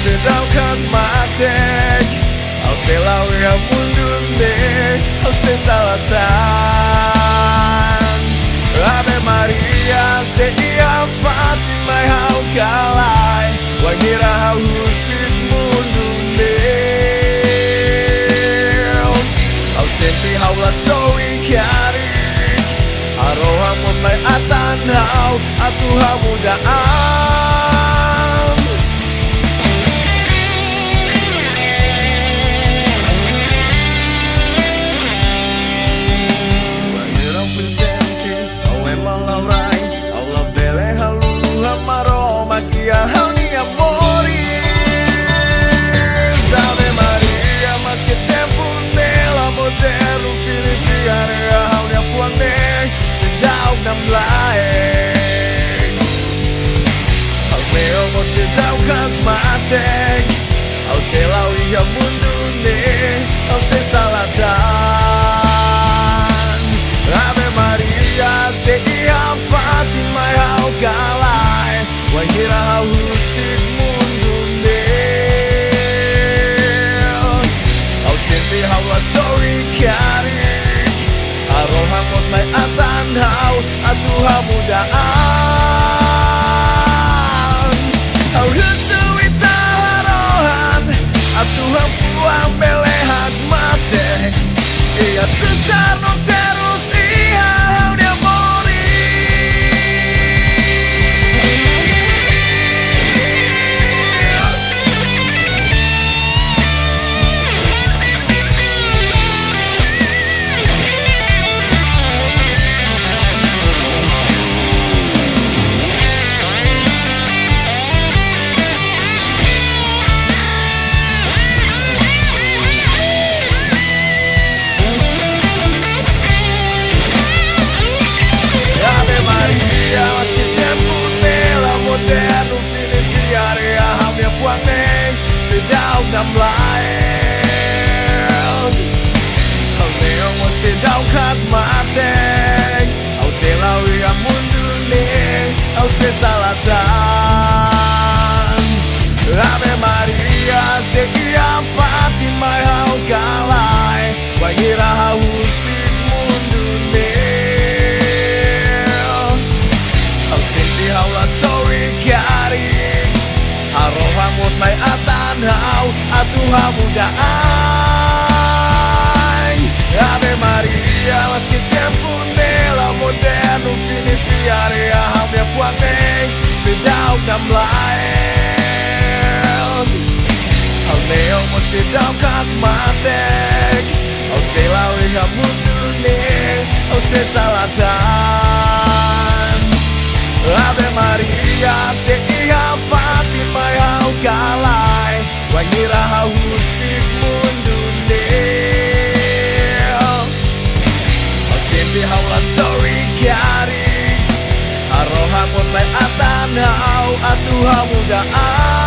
sedangkan matek au selawi mundur deh au sesalatan Ave Maria seia Fatimah hau kalai wangira hau husit mundur deh au senti hau la sowi kari aroha mulai atan hau atuha mudaan wangira presenti au emang laurai au la bele halu hamaroma kia hau ni amori Ave Maria mas que tempo nela moderno filipiare hau ni apuane sedau nam laeng au meo mo sedau kan matek au selau ia mundur ne au sesalatan Ave Maria seia Fatimah hau kalai wangira hau husit mundur ne au senti hau la sorry kari aroha mot mai atan hau atuha mudaan hau husuita harohan atuha fuang belehak mate ia besar no terus iha hau dia mori sedau nam laeng au neong mo sedau kat matek au selawi mundur ne au sesalatan Ave Maria seia Fatimah hau kalai wangira hau husit mundur ne au senti hau la sorry kari aroha mos mai atan hau atuha mudaan Ave Maria mas que tempo nela moderno finifiare hau me puane sedau nam laeng au neong mo sedau kat matek au selawi hau mundur ne au sesalatan Ave Maria seia Fatimah hau kalai wangira hau husit mundur deh au senti hau la sorry kari aroha mulai atan hau atuha mudaan